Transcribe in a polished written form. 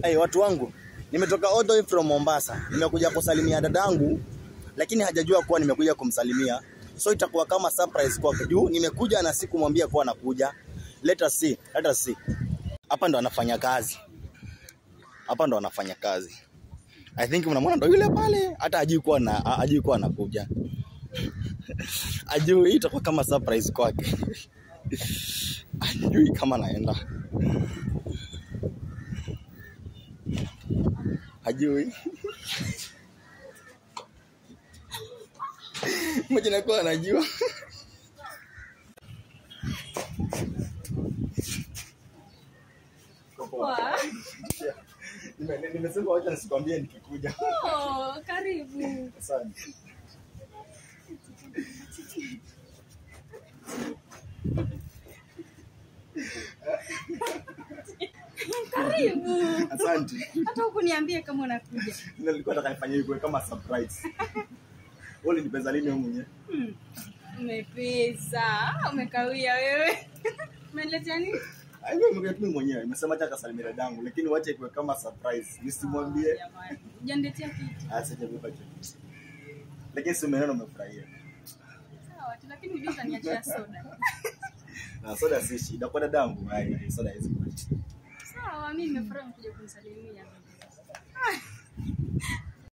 Hey, watu wangu, nimetoka all the way from Mombasa. Nimekuja kusalimia dadangu, lakini hajajua kuwa nimekuja kumsalimia. So itakuwa kama surprise kwake juu nimekuja na sikumwambia kuwa nakuja. Let us see. Hapa ndo anafanya kazi. I think mnamwona ndo yule pale, hata hajui kuwa anakuja. Ajui itakuwa kama surprise kwake. Ajui kama naenda. Ajui. Mmoja kwa anajua. Poa. Nimesema wacha nisikwambie nikikuja. Oh, karibu. Asante. Karibu. Asante. Hata hukuniambia kama unakuja. Nilikuwa nataka nifanye hivyo kama surprise. Wewe ni pesa lini wewe mwenyewe? Umepesa. Umekawia wewe. Umeniletea nini? Aiyo mimi mwenyewe nimesema acha kasalimia dadangu, lakini wacha iwe kama surprise. Nisimwambie. Jamani. Hujaniletea kitu. Asante baba kitu. Lakini si umeona umefurahia. Sawa, lakini ujue utaniachia soda. Na soda si shida kwa dadangu. Hai, soda hizi. Sawa, mimi nimefurahi kuja kumsalimia.